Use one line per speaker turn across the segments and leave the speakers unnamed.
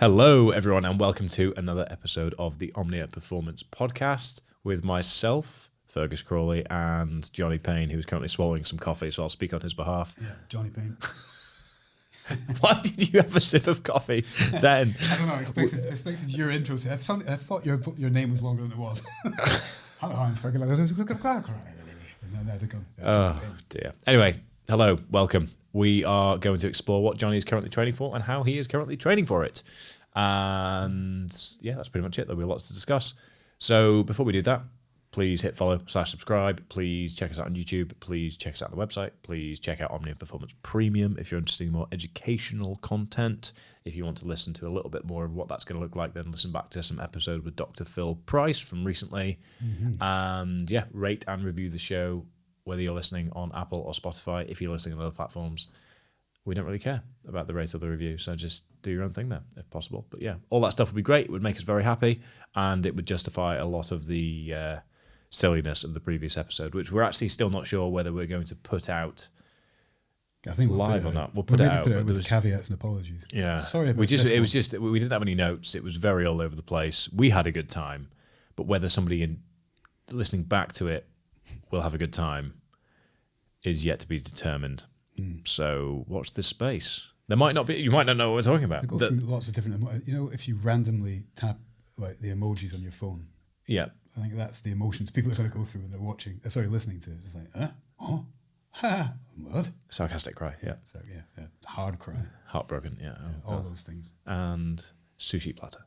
Hello, everyone, and welcome to another episode of the Omnia Performance Podcast with myself, Fergus Crawley, and Johnny Payne, who's currently swallowing some coffee, so I'll speak on his behalf.
Yeah, Johnny Payne.
Why did you have a sip of coffee then?
I don't know. I expected your intro to have something. I thought your name was longer than it was. Hello, I'm Fergus.
Oh, dear. Anyway, hello, welcome. We are going to explore what Johnny is currently training for and how he is currently training for it. And yeah, that's pretty much it. There'll be lots to discuss. So before we do that, please hit follow/subscribe. Please check us out on YouTube. Please check us out on the website. Please check out Omnia Performance Premium if you're interested in more educational content. If you want to listen to a little bit more of what that's going to look like, then listen back to some episode with Dr. Phil Price from recently. And yeah, rate and review the show, whether you're listening on Apple or Spotify. If you're listening on other platforms, we don't really care about the rate of the review, so just do your own thing there, if possible. But yeah, all that stuff would be great. It would make us very happy, and it would justify a lot of the silliness of the previous episode, which we're actually still not sure whether we're going to put out
I think
live or not. We'll put it out.
Put it out with caveats and apologies.
Yeah.
Sorry about
we didn't have any notes. It was very all over the place. We had a good time, but whether somebody listening back to it will have a good time is yet to be determined. So watch this space. There might not be. You might not know what we're talking about.
Go through lots of different. If you randomly tap like the emojis on your phone.
Yeah.
I think that's the emotions people are going to go through when they're watching. Listening to it. It's like, oh, ha, what?
Sarcastic cry. Yeah.
So yeah, hard cry,
Heartbroken. Yeah.
all those things.
And sushi platter.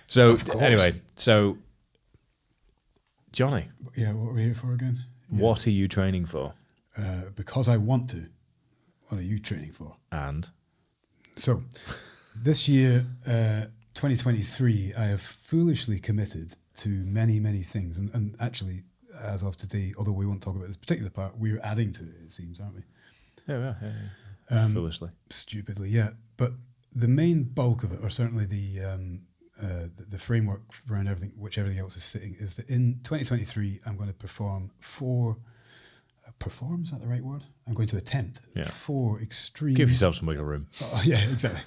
So anyway, Johnny.
Yeah, what are we here for again? Yeah.
What are you training for?
Because I want to. What are you training for?
And?
So, this year, 2023, I have foolishly committed to many, many things. And actually, as of today, although we won't talk about this particular part, we're adding to it seems, aren't we?
Yeah. Foolishly.
Stupidly, yeah. But the main bulk of it, or certainly the framework around everything, which everything else is sitting, is that in 2023 I'm going to perform perform, is that the right word? I'm going to attempt 4 extreme...
Give yourself some wiggle room.
Oh, yeah, exactly.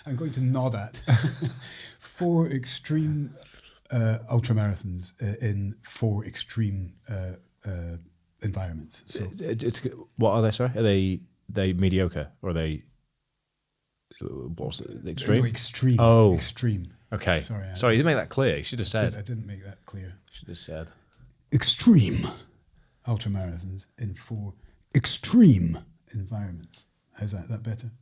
I'm going to nod at 4 extreme ultramarathons in 4 extreme environments. So
what are they, sorry? Are they mediocre, or are they... What's it? Extreme?
No, extreme.
Oh.
Extreme.
Okay. Sorry, you didn't make that clear. You should have said.
I didn't make that clear.
Should have said.
Extreme ultramarathons in 4 extreme environments. How's that? That better?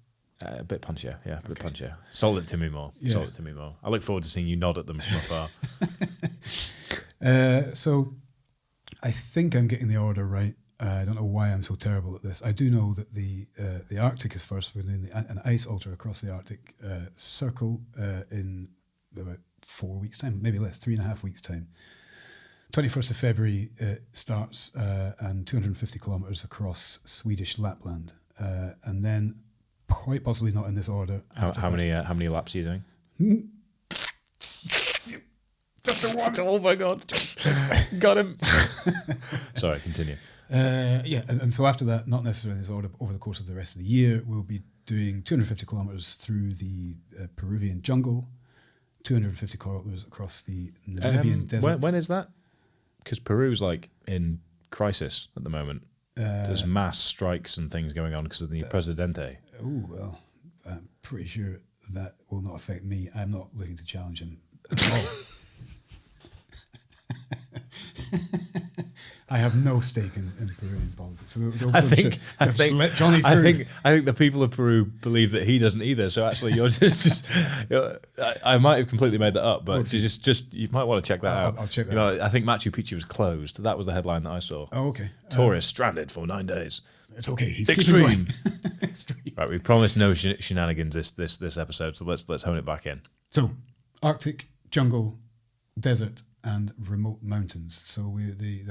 A bit punchier, yeah. A bit punchier. Sold it to me more. Yeah. Sold it to me more. I look forward to seeing you nod at them from
afar. So I think I'm getting the order right. I don't know why I'm so terrible at this. I do know that the Arctic is first. We're doing an ice ultra across the Arctic Circle in about 4 weeks' time, maybe less, 3.5 weeks' time. 21st of February starts, and 250 kilometers across Swedish Lapland, and then quite possibly not in this order.
How many laps are you doing?
Just the one.
Oh my God! Got him. Sorry, continue.
And so after that, not necessarily in this order, but over the course of the rest of the year, we'll be doing 250 kilometers through the Peruvian jungle, 250 kilometers across the Namibian desert.
When is that? Because Peru's like in crisis at the moment. There's mass strikes and things going on because of the Presidente.
Oh, well, I'm pretty sure that will not affect me. I'm not looking to challenge him at all. I have no stake in Peruvian politics. So
I think
let Johnny through.
I think the people of Peru believe that he doesn't either. So actually, you're just I might have completely made that up, but you might want to check that out.
I'll check that out.
I think Machu Picchu was closed. That was the headline that I saw.
Oh, okay.
Tourists stranded for 9 days.
It's okay. He's
extreme. Extreme. Right, we promised no shenanigans this episode, so let's hone it back in.
So, Arctic, jungle, desert, and remote mountains. So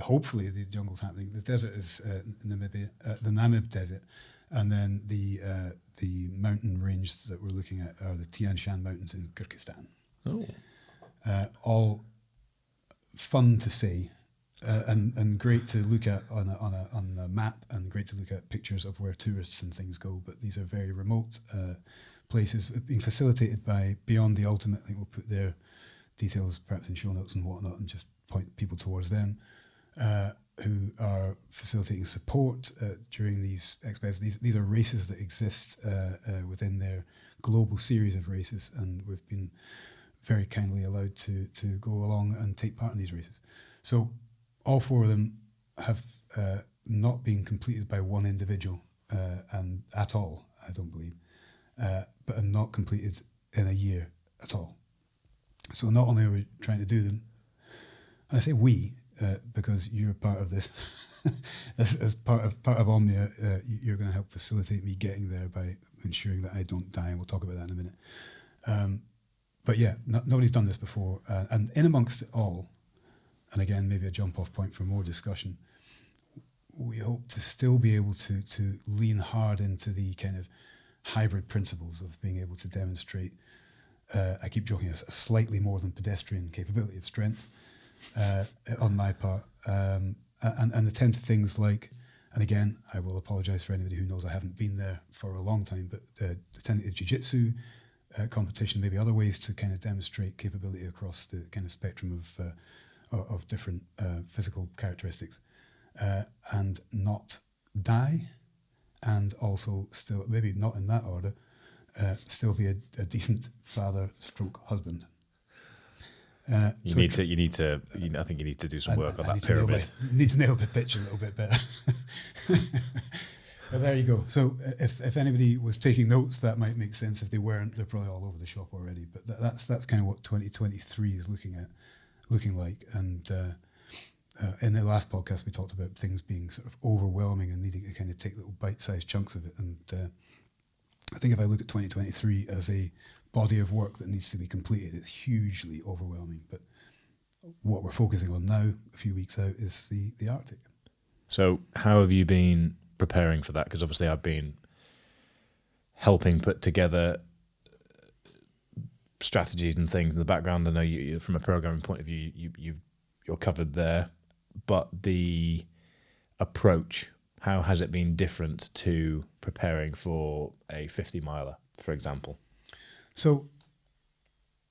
hopefully the jungle's happening. The desert is Namibia, the Namib Desert, and then the mountain range that we're looking at are the Tian Shan Mountains in Kyrgyzstan.
Oh,
all fun to say, and great to look at on a map, and great to look at pictures of where tourists and things go. But these are very remote places being facilitated by Beyond the Ultimate. I think we'll put their details perhaps in show notes and whatnot, and just point people towards them, who are facilitating support during these expeditions. These are races that exist within their global series of races, and we've been very kindly allowed to go along and take part in these races. So all four of them have not been completed by one individual and at all, I don't believe, but are not completed in a year at all. So not only are we trying to do them, and I say we because you're part of this, as part of Omnia, you're going to help facilitate me getting there by ensuring that I don't die, and we'll talk about that in a minute. But yeah, nobody's done this before, and in amongst it all, and again, maybe a jump-off point for more discussion, we hope to still be able to lean hard into the kind of hybrid principles of being able to demonstrate, I keep joking, a slightly more than pedestrian capability of strength on my part, and attend to things like, and again, I will apologise for anybody who knows I haven't been there for a long time, but attending to jiu-jitsu competition, maybe other ways to kind of demonstrate capability across the kind of spectrum of different physical characteristics, and not die, and also still, maybe not in that order, still be a decent father stroke husband. I think you need to do some work on that pyramid. Need to nail the pitch a little bit better. But there you go. So if anybody was taking notes, that might make sense. If they weren't, they're probably all over the shop already. But that's kind of what 2023 is looking like. And in the last podcast, we talked about things being sort of overwhelming and needing to kind of take little bite-sized chunks of it. And I think if I look at 2023 as a body of work that needs to be completed, it's hugely overwhelming. But what we're focusing on now, a few weeks out, is the Arctic.
So how have you been preparing for that? Because obviously I've been helping put together strategies and things in the background. I know you from a programming point of view, you're covered there, but the approach, how has it been different to preparing for a 50 miler, for example?
So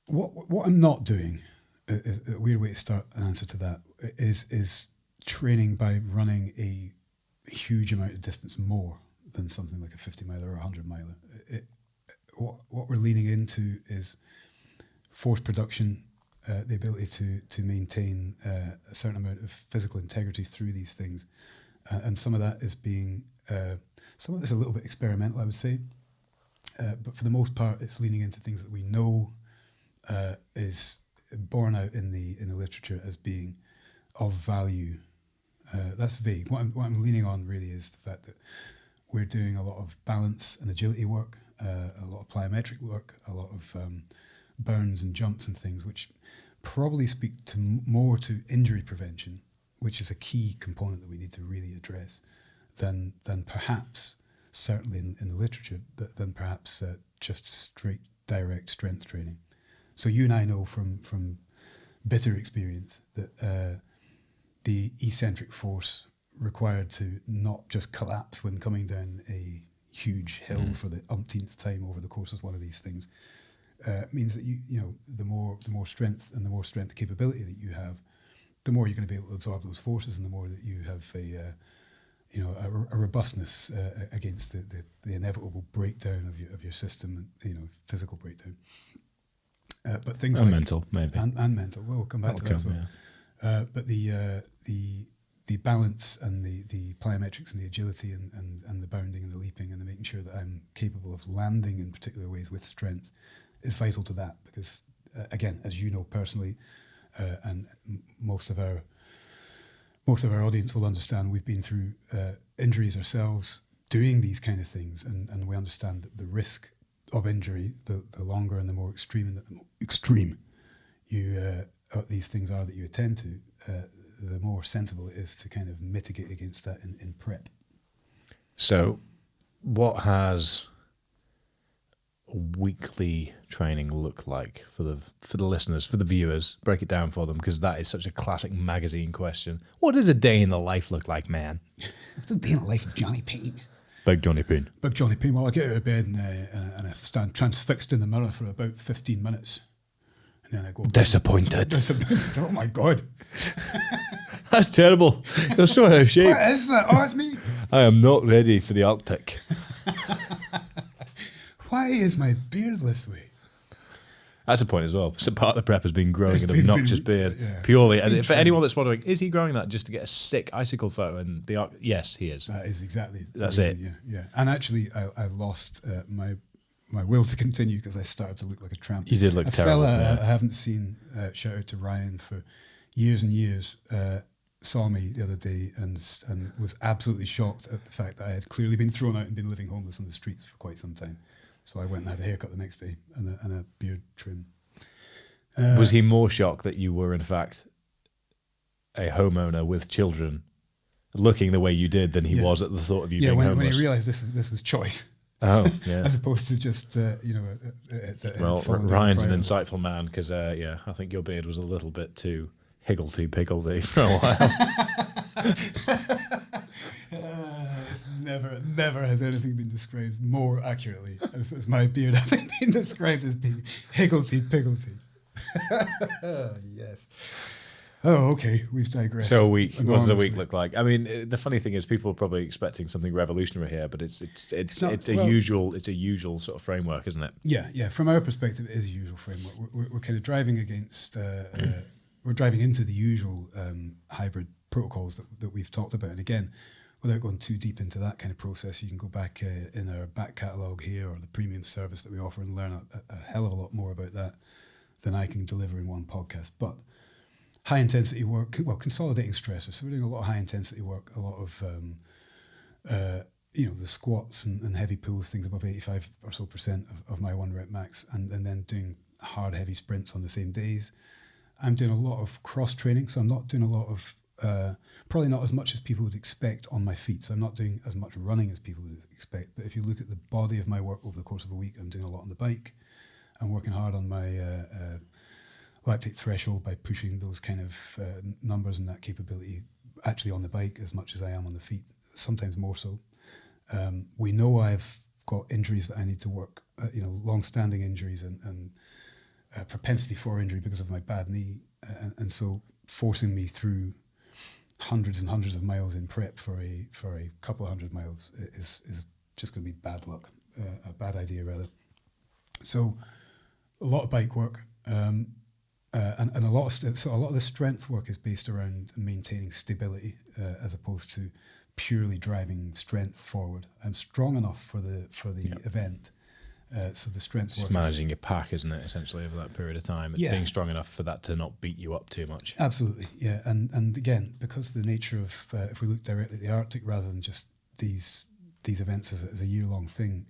what I'm not doing, is a weird way to start an answer to that, is training by running a huge amount of distance more than something like a 50 miler or a 100 miler. What we're leaning into is force production, the ability to maintain a certain amount of physical integrity through these things, and some of that is some of it's a little bit experimental, I would say, but for the most part, it's leaning into things that we know is borne out in the literature as being of value. That's vague. What I'm leaning on really is the fact that we're doing a lot of balance and agility work, a lot of plyometric work, a lot of bounds and jumps and things, which probably speak more to injury prevention, which is a key component that we need to really address, than perhaps, certainly in the literature, than perhaps just straight direct strength training. So you and I know from bitter experience that the eccentric force required to not just collapse when coming down a huge hill for the umpteenth time over the course of one of these things means that you know the more strength and the more strength capability that you have, the more you're going to be able to absorb those forces, and the more that you have a robustness against the inevitable breakdown of your system, and physical breakdown. But things
and
like
mental, maybe,
and mental. Well, we'll come back to that as well. Yeah. But the balance and the plyometrics and the agility and the bounding and the leaping and the making sure that I'm capable of landing in particular ways with strength is vital to that, because again, as you know personally, and most of our audience will understand, we've been through injuries ourselves doing these kind of things, and we understand that the risk of injury, the longer and the more extreme these things are that you attend to, the more sensible it is to kind of mitigate against that in prep.
So what has weekly training look like for the listeners, for the viewers? Break it down for them, because that is such a classic magazine question. What does a day in the life look like, man?
It's a day in the life of Johnny Payne.
Big Johnny Payne.
Big Johnny Payne. Well, I get out of bed and I stand transfixed in the mirror for about 15 minutes. And then I go...
Disappointed.
Oh, my God.
That's terrible. You're so out of shape.
What is that? Oh, it's me.
I am not ready for the Arctic.
Why is my beard this way?
That's a point as well. So part of the prep has been growing an
been
obnoxious
really-
beard,
yeah.
purely. And for anyone that's wondering, is he growing that just to get a sick icicle photo in the Arctic? Yes, he is.
That is exactly.
That's
the reason,
it.
Yeah, yeah. And actually, I lost my will to continue because I started to look like a tramp.
You did look terrible.
A fella
Yeah.
I haven't seen, shout out to Ryan, for years and years, saw me the other day and was absolutely shocked at the fact that I had clearly been thrown out and been living homeless on the streets for quite some time. So I went and had a haircut the next day and a beard trim.
Was he more shocked that you were, in fact, a homeowner with children looking the way you did than he was at the thought of you being
when
homeless?
he realised this was choice.
Oh, yeah.
As opposed to just,
Well, Ryan's an insightful man because, I think your beard was a little bit too higgledy-piggledy for a while.
Never has anything been described more accurately as my beard having been described as being higgledy-piggledy. Yes. Oh, okay. We've digressed.
So a week. What does a week
enormously.
look like? I mean, the funny thing is, people are probably expecting something revolutionary here, but it's
not-
a
well-
usual sort of framework, isn't it?
Yeah. From our perspective, it is a usual framework. We're kind of driving against. We're driving into the usual hybrid protocols that we've talked about. And again, without going too deep into that kind of process, you can go back in our back catalogue here or the premium service that we offer and learn a hell of a lot more about that than I can deliver in one podcast. But high intensity work, well, consolidating stressors. So we're doing a lot of high intensity work, a lot of, the squats and heavy pulls, things above 85 or so % of my 1 rep max, and then doing hard, heavy sprints on the same days. I'm doing a lot of cross training, so I'm not doing a lot of, probably not as much as people would expect on my feet. So I'm not doing as much running as people would expect. But if you look at the body of my work over the course of a week, I'm doing a lot on the bike. I'm working hard on my lactate threshold by pushing those kind of numbers and that capability actually on the bike as much as I am on the feet, sometimes more so. We know I've got injuries that I need to work, long-standing injuries and propensity for injury because of my bad knee. And so forcing me through hundreds and hundreds of miles in prep for a couple of 100 miles is just going to be bad luck, a bad idea rather. So a lot of bike work, and a lot of the strength work is based around maintaining stability as opposed to purely driving strength forward. I'm strong enough for the event, so the strength
Just
work
managing your pack, isn't it, essentially, over that period of time? It's being strong enough for that to not beat you up too much.
Absolutely, yeah. And again, because the nature of, if we look directly at the Arctic rather than just these events as a year-long thing,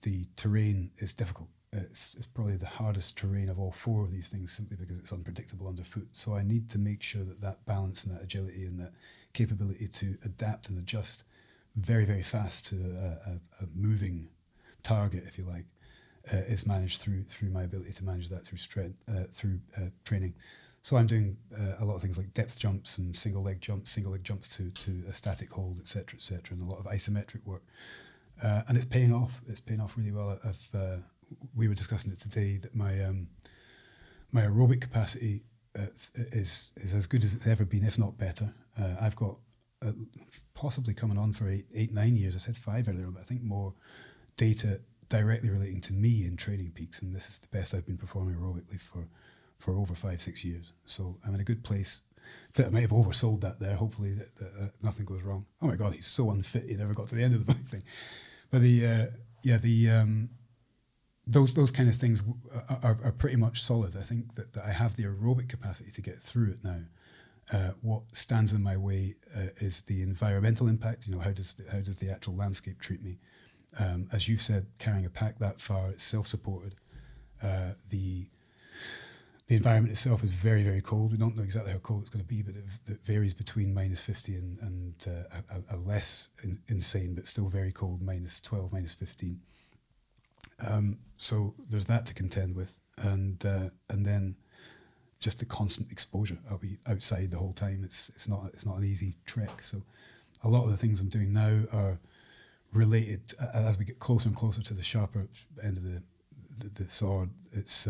the terrain is difficult. It's probably the hardest terrain of all 4 of these things simply because it's unpredictable underfoot. So I need to make sure that balance and that agility and that capability to adapt and adjust very, very fast to a moving target, if you like, is managed through my ability to manage that through training. So I'm doing a lot of things like depth jumps and single leg jumps to a static hold, et cetera, and a lot of isometric work. And it's paying off. It's paying off really well. We were discussing it today that my aerobic capacity is as good as it's ever been, if not better. I've got possibly coming on for 8-9 years. I said 5 earlier, but I think more data directly relating to me in training peaks, and this is the best I've been performing aerobically for over 5-6 years. So I'm in a good place. I might have oversold that there. Hopefully that nothing goes wrong. Oh my God, he's so unfit. He never got to the end of the thing. But those kind of things are pretty much solid. I think that I have the aerobic capacity to get through it now. What stands in my way is the environmental impact. How does the actual landscape treat me? As you said, carrying a pack that far, it's self-supported. The environment itself is very, very cold. We don't know exactly how cold it's going to be, but it varies between -50 and a less insane, but still very cold, -12, -15. So there's that to contend with, and then just the constant exposure. I'll be outside the whole time. It's not an easy trek. So a lot of the things I'm doing now are related as we get closer and closer to the sharper end of the sword. It's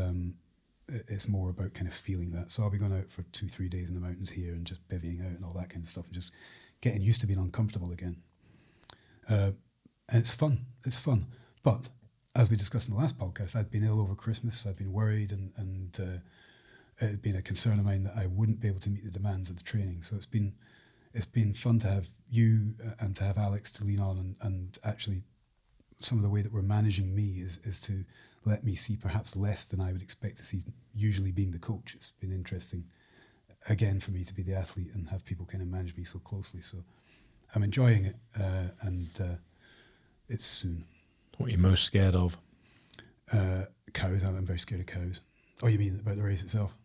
more about kind of feeling that. So I'll be going out for 2-3 days in the mountains here and just bivvying out and all that kind of stuff and just getting used to being uncomfortable again. And it's fun. It's fun. But as we discussed in the last podcast, I'd been ill over Christmas. I'd been worried and it had been a concern of mine that I wouldn't be able to meet the demands of the training. So it's been fun to have you and to have Alex to lean on and actually some of the way that we're managing me is to let me see perhaps less than I would expect to see, usually being the coach. It's been interesting, again, for me to be the athlete and have people kind of manage me so closely. So I'm enjoying it, and it's soon.
What are you most scared of?
Cows. I'm very scared of cows. Oh, you mean about the race itself?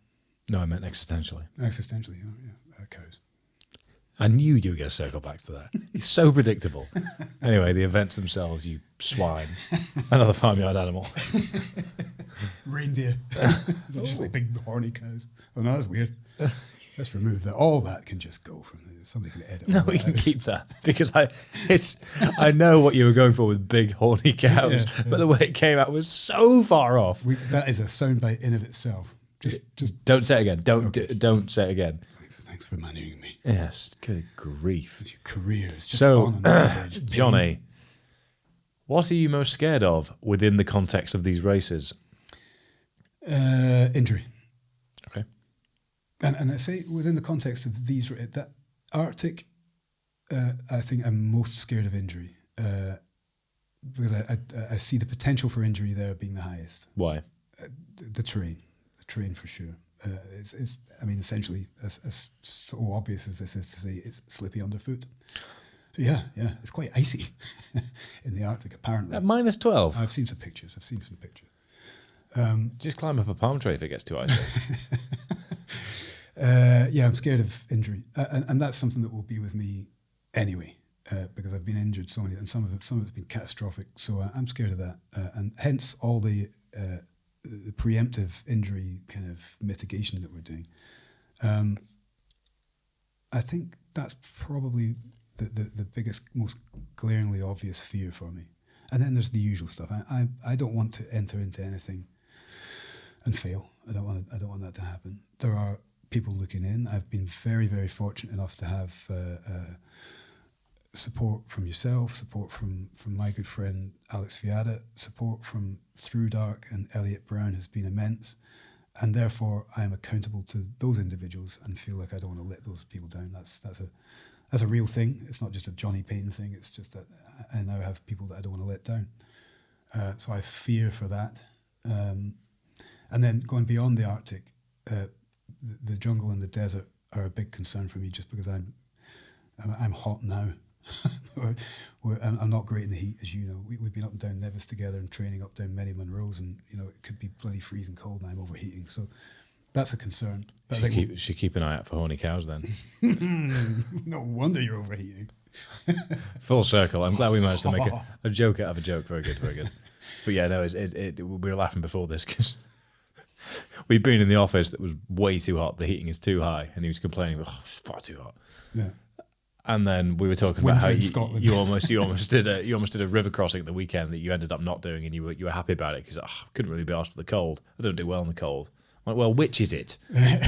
No, I meant existentially.
Existentially, oh, yeah, cows.
I knew you were going to circle back to that. It's so predictable. Anyway, the events themselves, you swine. Another farmyard animal.
Reindeer. They're just like big horny cows. Oh, no, that's weird. Let's remove that. All that can just go from there. Somebody can edit.
No, we can keep that because I know what you were going for with big horny cows, but the way it came out was so far off.
That is a soundbite in of itself. Just
don't say it again. Don't say it again.
Thanks for managing me.
Yes, good grief.
Your career is just
so,
on and off.
Johnny, what are you most scared of within the context of these races?
Injury.
Okay.
And I say within the context of these, that Arctic, I think I'm most scared of injury because I see the potential for injury there being the highest.
Why?
The terrain for sure. It's I mean, essentially, as so obvious as this is to say, it's slippy underfoot. Yeah, it's quite icy in the Arctic, apparently.
At minus 12?
I've seen some pictures.
Just climb up a palm tree if it gets too icy.
Yeah, I'm scared of injury. And that's something that will be with me anyway, because I've been injured so many, and some of it's been catastrophic. So I'm scared of that. And hence all the preemptive injury kind of mitigation that we're doing. I think that's probably the biggest, most glaringly obvious fear for me. And then there's the usual stuff. I don't want to enter into anything and fail. I don't want that to happen. There are people looking in. I've been very, very fortunate enough to have support from yourself, support from my good friend Alex Fiada, support from Through Dark and Elliot Brown has been immense, and therefore I am accountable to those individuals and feel like I don't want to let those people down. That's a real thing. It's not just a Johnny Payne thing. It's just that I now have people that I don't want to let down. So I fear for that. And then going beyond the Arctic, the jungle and the desert are a big concern for me, just because I'm hot now. I'm not great in the heat, as you know. We've been up and down Nevis together and training up down many Munros, and it could be bloody freezing cold, and I'm overheating. So that's a concern. But
should keep an eye out for horny cows then.
No wonder you're overheating.
Full circle. I'm glad we managed to make a joke out of a joke. Very good, very good. But yeah, no, we were laughing before this because we'd been in the office that was way too hot. The heating is too high, and he was complaining, it's far too hot.
Yeah.
And then we were talking about how you almost did a river crossing at the weekend that you ended up not doing, and you were happy about it because I couldn't really be asked for the cold. I don't do well in the cold. I'm like, well, which is it?
Well,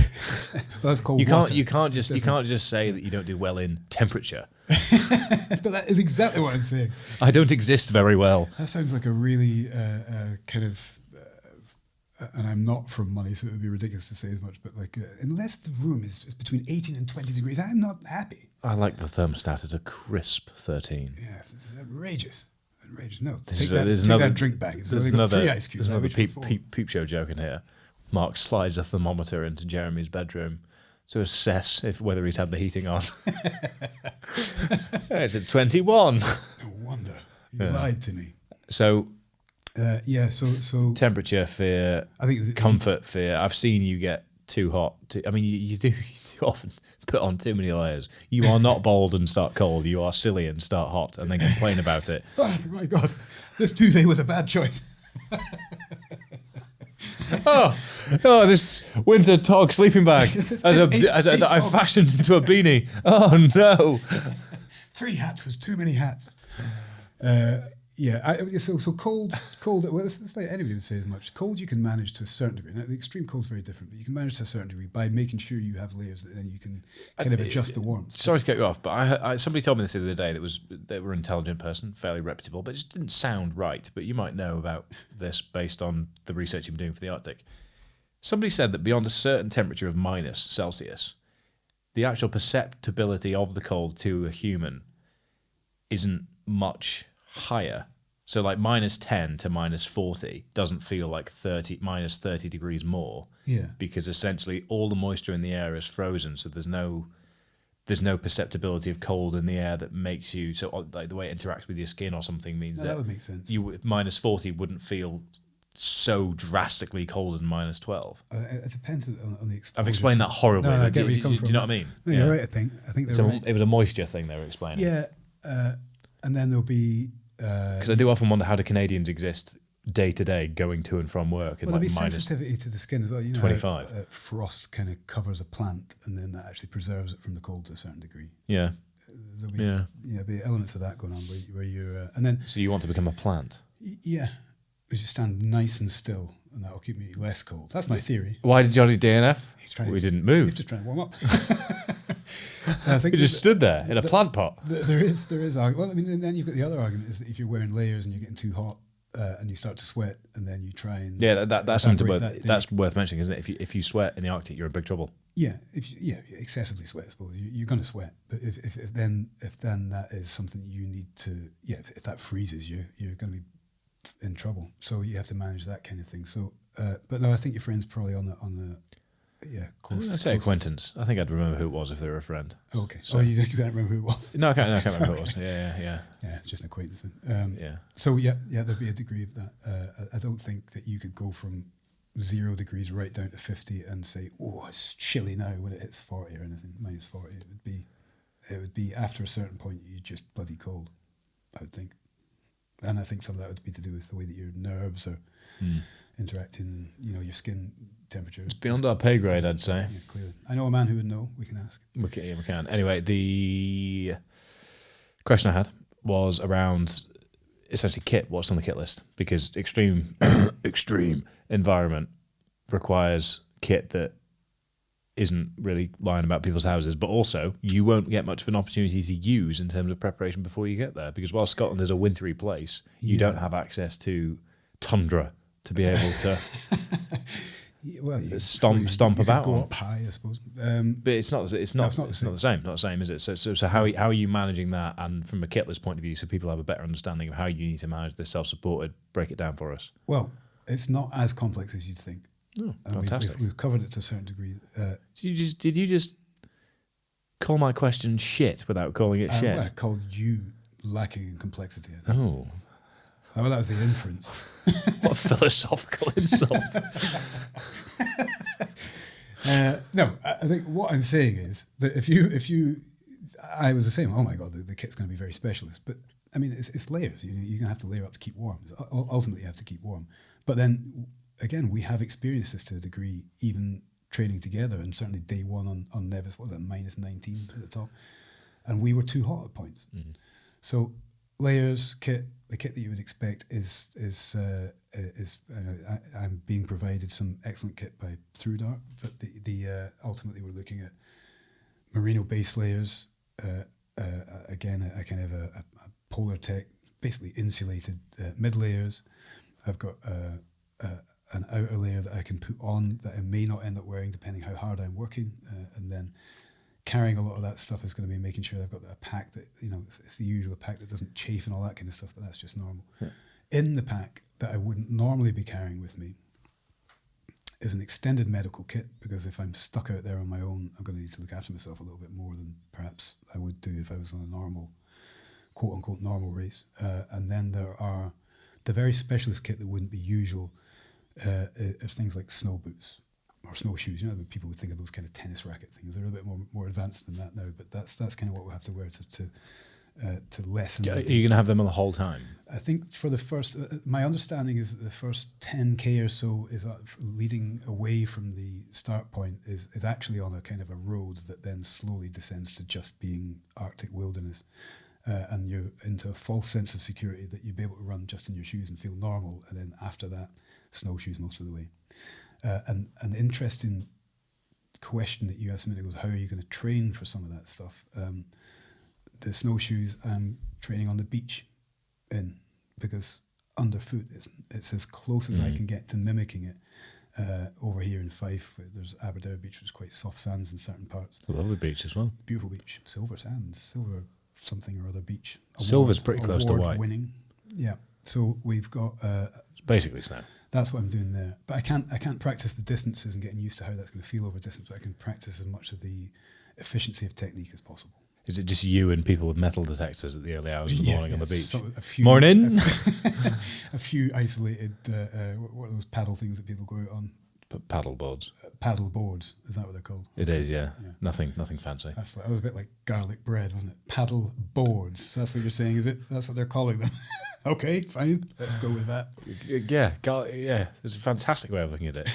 that's cold.
You can't just say that you don't do well in temperature.
But that is exactly what I'm saying.
I don't exist very well.
That sounds like a really kind of. And I'm not from money, so it would be ridiculous to say as much, but like, unless the room is between 18 and 20 degrees, I'm not happy.
I like the thermostat at a crisp 13.
Yes, this is outrageous. Outrageous. No,
take
that drink bag.
There's another peep show joke in here. Mark slides a thermometer into Jeremy's bedroom to assess whether he's had the heating on. It's at 21.
No wonder. You lied to me.
So...
so
temperature fear, I think comfort fear. I've seen you get too hot. You do often put on too many layers. You are not bold and start cold. You are silly and start hot and then complain about it.
Oh my God, this duvet was a bad choice.
Oh, this winter tog sleeping bag that I fashioned into a beanie. Oh no!
3 hats was too many hats. So cold. Well, it's like anybody would say as much. Cold you can manage to a certain degree. Now, the extreme cold is very different, but you can manage to a certain degree by making sure you have layers that then you can kind of adjust the warmth.
Sorry to cut you off, but I somebody told me this the other day they were an intelligent person, fairly reputable, but it just didn't sound right. But you might know about this based on the research you've been doing for the Arctic. Somebody said that beyond a certain temperature of -Celsius, the actual perceptibility of the cold to a human isn't much higher. So like -10 to -40 doesn't feel like -30 degrees more.
Yeah.
Because essentially all the moisture in the air is frozen, so there's no perceptibility of cold in the air that makes you like the way it interacts with your skin or something means
that would make sense.
You -40 wouldn't feel so drastically cold in -12.
It depends on the exposure.
I've explained that horribly.
No, I get where
do
you come
you
from.
know what I mean?
No, you're right. I think
It was a moisture thing they were explaining.
Yeah, and then there'll be
because I do often wonder how do Canadians exist day to day going to and from work in
there'll
like
be
minus
sensitivity to the skin as well. You know,
25.
how, frost kind of covers a plant, and then that actually preserves it from the cold to a certain degree.
Yeah.
There'll be elements of that going on where you're, and then
So you want to become a plant?
Yeah, we just stand nice and still, and that'll keep me less cold. That's my theory.
Why did Johnny DNF?
We
didn't move.
He's just trying to warm up. I think
He just stood there in a plant pot.
There is argument. Well, I mean, then you've got the other argument is that if you're wearing layers and you're getting too hot and you start to sweat, and then you try and
that's something that's
that,
worth mentioning, isn't it? If you sweat in the Arctic, you're in big trouble.
Yeah, if you excessively sweat, I suppose you're going to sweat. But if then that is something you need to, if that freezes you, you're going to be in trouble. So you have to manage that kind of thing. So, but no, I think your friend's probably on the close.
I'd say acquaintance. I think I'd remember who it was if they were a friend.
Okay. So you can't remember who it was?
No, I can't remember who it was. Yeah,
it's just an acquaintance then.
yeah.
So there'd be a degree of that. I don't think that you could go from 0 degrees right down to 50 and say, oh, it's chilly now when it hits 40 or anything. -40. It would be after a certain point you're just bloody cold, I would think. And I think some of that would be to do with the way that your nerves are interacting, your skin temperature.
It's beyond our pay grade, I'd say.
Yeah, clearly. I know a man who would know. We can ask.
We can. Anyway, the question I had was around essentially kit. What's on the kit list? Because extreme environment requires kit that isn't really lying about people's houses, but also you won't get much of an opportunity to use in terms of preparation before you get there, because while Scotland is a wintry place, you don't have access to tundra to be able to stomp about.
Go up high, I suppose.
But it's not the same. Not the same, is it? So how are you managing that? And from a kit list point of view, so people have a better understanding of how you need to manage this self-supported. Break it down for us.
Well, it's not as complex as you'd think.
Oh, fantastic.
We've covered it to a certain degree.
Did you just call my question shit without calling it shit?
I called you lacking in complexity, I think.
Oh.
Well, that was the inference.
What a philosophical insult.
No, I think what I'm saying is that if you, I was the same. Oh my God, the kit's going to be very specialist. But I mean, it's layers. You're going to have to layer up to keep warm. Ultimately, you have to keep warm. But then again, we have experienced this to a degree, even training together, and certainly day one on Nevis, what was it, -19 at the top, and we were too hot at points. Mm-hmm. So layers, kit, the kit that you would expect is I'm being provided some excellent kit by ThruDart, but the ultimately we're looking at merino base layers. Again, a kind of a Polar Tech, basically insulated mid layers. I've got an outer layer that I can put on that I may not end up wearing depending how hard I'm working, and then carrying a lot of that stuff is going to be making sure I've got a pack that, it's the usual pack that doesn't chafe and all that kind of stuff, but that's just normal. Yeah. In the pack that I wouldn't normally be carrying with me is an extended medical kit, because if I'm stuck out there on my own, I'm going to need to look after myself a little bit more than perhaps I would do if I was on a normal, quote-unquote, normal race. And then there are the very specialist kit that wouldn't be usual, of things like snow boots or snowshoes. People would think of those kind of tennis racket things. They're a bit more advanced than that now, but that's kind of what we have to wear to to lessen.
Are you going to have them on the whole time?
I think for the first, my understanding is that the first 10k or so is leading away from the start point is actually on a kind of a road that then slowly descends to just being Arctic wilderness. And you're into a false sense of security that you'll be able to run just in your shoes and feel normal. And then after that, snowshoes most of the way. And an interesting question that you asked a minute ago is how are you going to train for some of that stuff? The snowshoes I'm training on the beach in, because underfoot it's as close as I can get to mimicking it. Over here in Fife, where there's Aberdare Beach, which is quite soft sands in certain parts.
A lovely beach as well.
Beautiful beach, silver sands, silver something or other beach.
Silver's pretty close to white.
Winning, yeah. So we've got
it's basically snow.
That's what I'm doing there. But I can't practice the distances and getting used to how that's going to feel over distance. But I can practice as much of the efficiency of technique as possible.
Is it just you and people with metal detectors at the early hours of the morning on the beach?
So
Morning.
A few isolated, what are those paddle things that people go out on?
Paddleboards.
Paddleboards, is that what they're called?
It is, yeah. Nothing fancy.
That was a bit like garlic bread, wasn't it? Paddle boards. So that's what you're saying, is it? That's what they're calling them. Okay, fine. Let's go with that.
Yeah, it's a fantastic way of looking at it.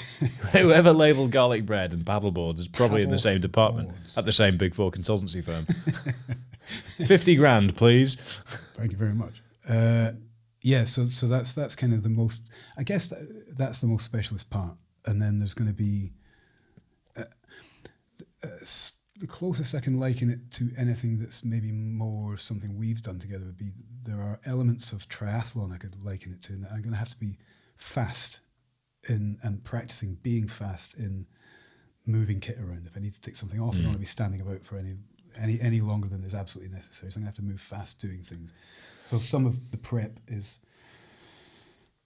Whoever labelled garlic bread and paddleboards is probably in the same department at the same Big Four consultancy firm. 50 grand, please.
Thank you very much. So that's kind of the most, I guess that's the most specialist part. And then there's going to be the closest I can liken it to anything that's maybe more something we've done together would be there are elements of triathlon I could liken it to, and I'm going to have to be fast in and practicing being fast in moving kit around. If I need to take something off, I don't want to be standing about for any longer than is absolutely necessary. So I'm going to have to move fast doing things. So some of the prep is,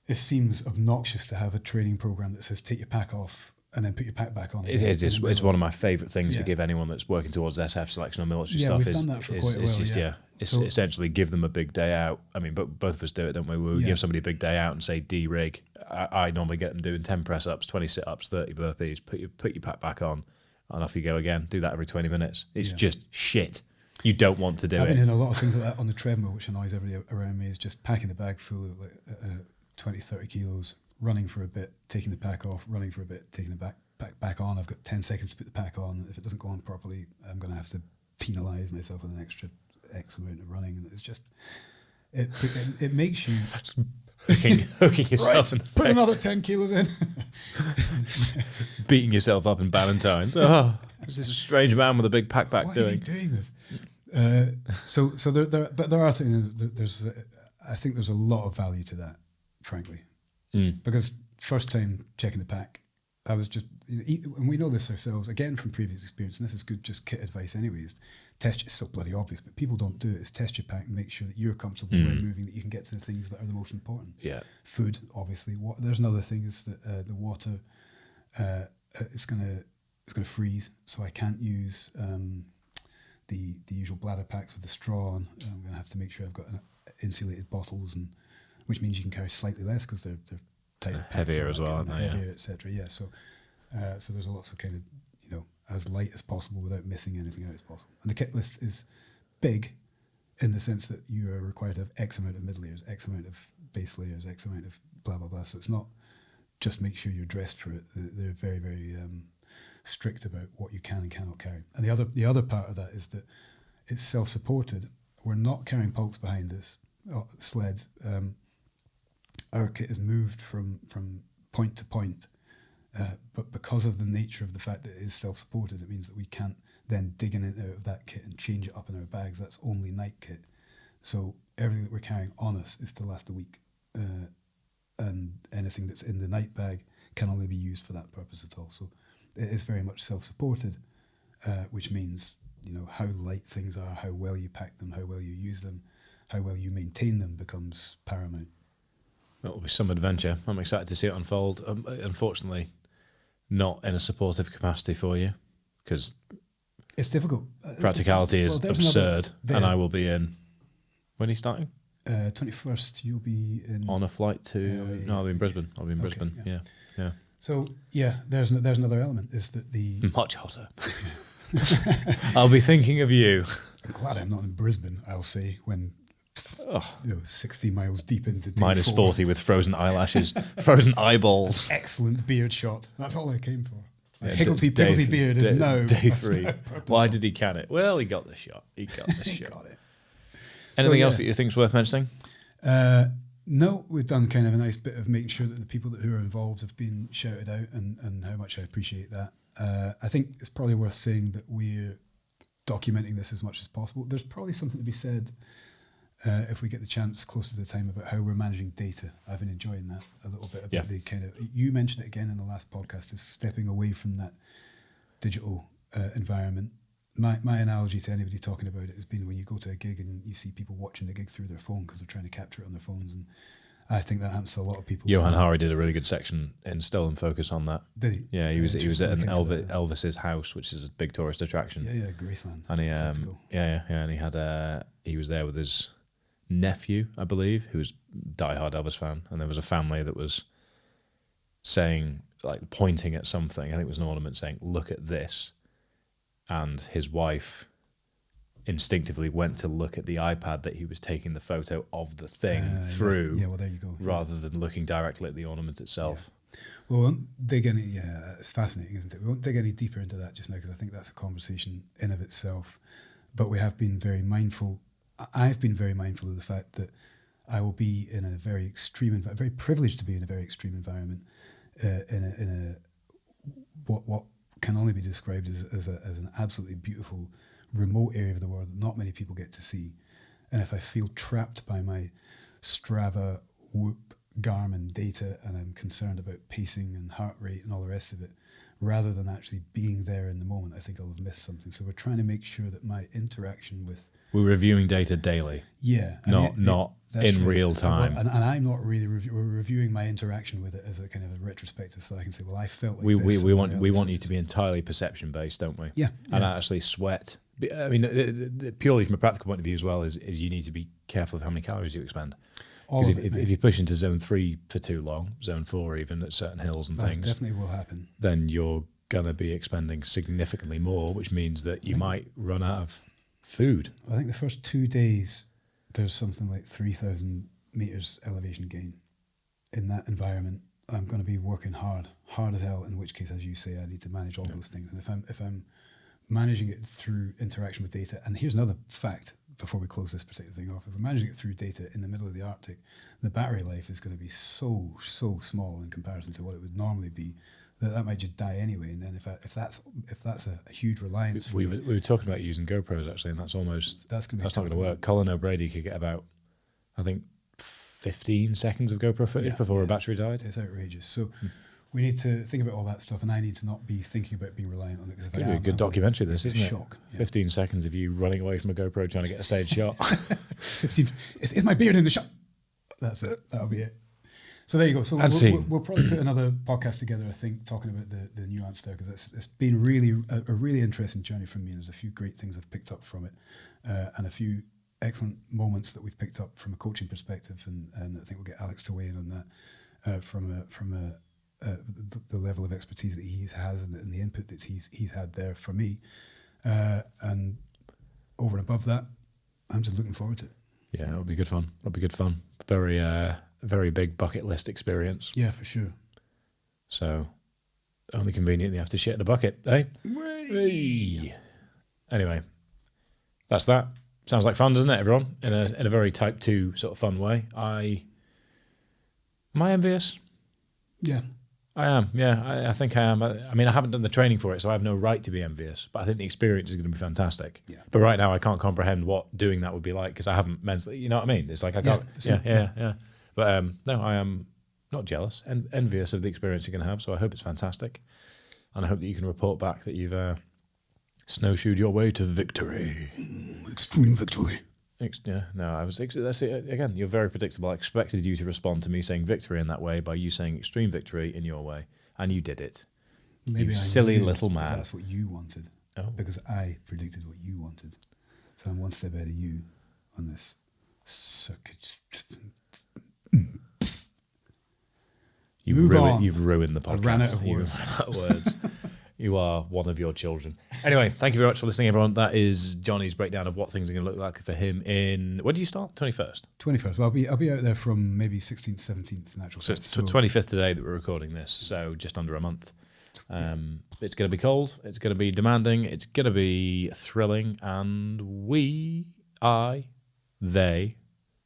it seems obnoxious to have a training program that says take your pack off and then put your pack back on.
It's one of my favourite things to give anyone that's working towards SF selection or military stuff.
We've done that for quite a while.
It's essentially give them a big day out. I mean, but both of us do it, don't we? We give somebody a big day out and say de-rig. I normally get them doing 10 press-ups, 20 sit-ups, 30 burpees, put your pack back on, and off you go again. Do that every 20 minutes. It's just shit. You don't want to do it.
I've been in a lot of things like that on the treadmill, which annoys everybody around me, is just packing the bag full of 20, 30 kilos, running for a bit, taking the pack off, running for a bit, taking the back on. I've got 10 seconds to put the pack on. If it doesn't go on properly, I'm going to have to penalise myself with an extra X amount of running. And it's just, it makes you...
hooking yourself in the
put another 10 kilos in.
Beating yourself up in Valentine's. Oh, this is a strange man with a big pack
Why
doing.
Is he doing this? But there are things. I think there's a lot of value to that, frankly, because first time checking the pack, I was just, and we know this ourselves again from previous experience, and this is good just kit advice anyways. It's so bloody obvious, but people don't do it. Is test your pack and make sure that you're comfortable when moving, that you can get to the things that are the most important. Yeah, food, obviously. There's another thing is that the water, it's gonna freeze, so I can't use the usual bladder packs with the straw on. I'm gonna have to make sure I've got insulated bottles, and which means you can carry slightly less because they're tighter,
heavier as well, aren't they?
Heavier, etc. Yeah, so there's lots of kind of as light as possible without missing anything out as possible. And the kit list is big in the sense that you are required to have X amount of mid layers, X amount of base layers, X amount of blah, blah, blah. So it's not just make sure you're dressed for it. They're very, very strict about what you can and cannot carry. And the other part of that is that it's self-supported. We're not carrying pulks behind us, sleds. Our kit is moved from point to point. But because of the nature of the fact that it is self-supported, it means that we can't then dig in and out of that kit and change it up in our bags. That's only night kit. So everything that we're carrying on us is to last a week. And anything that's in the night bag can only be used for that purpose at all. So it is very much self-supported, which means, how light things are, how well you pack them, how well you use them, how well you maintain them becomes paramount.
It'll be some adventure. I'm excited to see it unfold. Unfortunately, not in a supportive capacity for you, because
it's difficult.
Practicality is absurd, and I will be in. When are you starting?
21st. You'll be in
on a flight to. No, I'll be in Brisbane. I'll be in Brisbane. Yeah.
So there's another element is that the
much hotter. I'll be thinking of you.
I'm glad I'm not in Brisbane, I'll say, when 60 miles deep into day
Minus
4.
40 with frozen eyelashes, frozen eyeballs.
Excellent beard shot. That's all I came for. My
Yeah,
higgledy
day
piggledy
th-
beard
day-
is now.
Day 3.
now purpose.
Why did he can it? Well, he got the shot. He got the
He
shot.
got it.
Anything
So,
else that you think's worth mentioning?
No, we've done kind of a nice bit of making sure that the people who are involved have been shouted out, and how much I appreciate that. I think it's probably worth saying that we're documenting this as much as possible. There's probably something to be said if we get the chance closer to the time about how we're managing data. I've been enjoying that a little bit about the kind of, you mentioned it again in the last podcast, is stepping away from that digital environment. My analogy to anybody talking about it has been when you go to a gig and you see people watching the gig through their phone because they're trying to capture it on their phones, and I think that happens to a lot of people.
Johan Hari did a really good section in Stolen Focus on that.
Did he?
Yeah, he was at an
Elvis.
Elvis's house, which is a big tourist attraction.
Yeah, Graceland.
And he and he had he was there with his nephew, I believe, who was a diehard Elvis fan, and there was a family that was saying, like, pointing at something. I think it was an ornament, saying, "Look at this," and his wife instinctively went to look at the iPad that he was taking the photo of the thing through.
Yeah, well, there you go.
Rather than looking directly at the ornament itself.
Yeah. Well, we won't dig any. Yeah, it's fascinating, isn't it? We won't dig any deeper into that just now because I think that's a conversation in of itself. But we have been very mindful. I've been very mindful of the fact that I will be in a very extreme, very privileged to be in a very extreme environment, in a what can only be described as an absolutely beautiful remote area of the world that not many people get to see. And if I feel trapped by my Strava, Whoop, Garmin data, and I'm concerned about pacing and heart rate and all the rest of it, rather than actually being there in the moment, I think I'll have missed something. So we're trying to make sure that my interaction with...
We're reviewing data daily.
Yeah.
Not in real time.
And I'm not really... we're reviewing my interaction with it as a kind of a retrospective, so I can say, well, I felt like this.
We want you to be entirely perception-based, don't we?
Yeah.
And actually sweat. I mean, purely from a practical point of view as well, is you need to be careful of how many calories you expend. Because if you push into zone 3 for too long, zone 4 even at certain hills and things,
definitely will happen.
Then you're going to be expending significantly more, which means that you might run out of food.
I think the first 2 days, there's something like 3,000 meters elevation gain. In that environment, I'm going to be working hard as hell, in which case, as you say, I need to manage all those things. And if I'm managing it through interaction with data, and here's another fact before we close this particular thing off, if we're managing it through data in the middle of the Arctic, the battery life is going to be so small in comparison to what it would normally be, that might just die anyway. And then if that's a huge reliance,
we were talking about using GoPros actually, and that's not going to work. Colin O'Brady could get about, I think, 15 seconds of GoPro footage before her battery died.
It's outrageous. So we need to think about all that stuff, and I need to not be thinking about being reliant on it. Because
Could be a good documentary, this, isn't it?
Shock. Yeah.
15 seconds of you running away from a GoPro trying to get a stage shot.
15. Is my beard in the shot? That's it. That'll be it. So there you go. So we'll probably put another podcast together, I think, talking about the nuance there, because it's been really a really interesting journey for me. And there's a few great things I've picked up from it, and a few excellent moments that we've picked up from a coaching perspective, and I think we'll get Alex to weigh in on that from the level of expertise that he has and the input that he's had there for me, and over and above that, I'm just looking forward to it.
Yeah, it'll be good fun. Very big bucket list experience.
Yeah, for sure.
So, only convenient you have to shit in a bucket, eh? Whee! Anyway, that's that. Sounds like fun, doesn't it, everyone? In a very type 2 sort of fun way. Am I envious?
Yeah.
I am, yeah. I think I am. I mean, I haven't done the training for it, so I have no right to be envious. But I think the experience is going to be fantastic.
Yeah.
But right now, I can't comprehend what doing that would be like because I haven't mentally. You know what I mean? It's like I can't. Yeah. But no, I am not jealous and envious of the experience you're going to have. So I hope it's fantastic, and I hope that you can report back that you've snowshoed your way to victory.
Extreme victory.
Yeah, no, that's it. Again, you're very predictable. I expected you to respond to me saying victory in that way by you saying extreme victory in your way, and you did it.
Maybe
you silly little
that
man.
That's what you wanted.
Oh.
Because I predicted what you wanted. So I'm one step ahead of you on this circuit. You've ruined the podcast. I ran out of words.
You are one of your children. Anyway, thank you very much for listening, everyone. That is Johnny's breakdown of what things are going to look like for him in... When do you start? 21st?
21st. Well, I'll be out there from maybe 16th, 17th in actual
So
fact.
it's 25th today that we're recording this, so just under a month. It's going to be cold. It's going to be demanding. It's going to be thrilling. And they,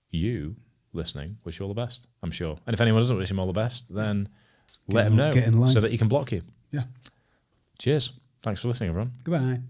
you listening, wish you all the best, I'm sure. And if anyone doesn't wish him all the best, then let him know
get in line.
so that he can block you.
Yeah.
Cheers. Thanks for listening, everyone.
Goodbye.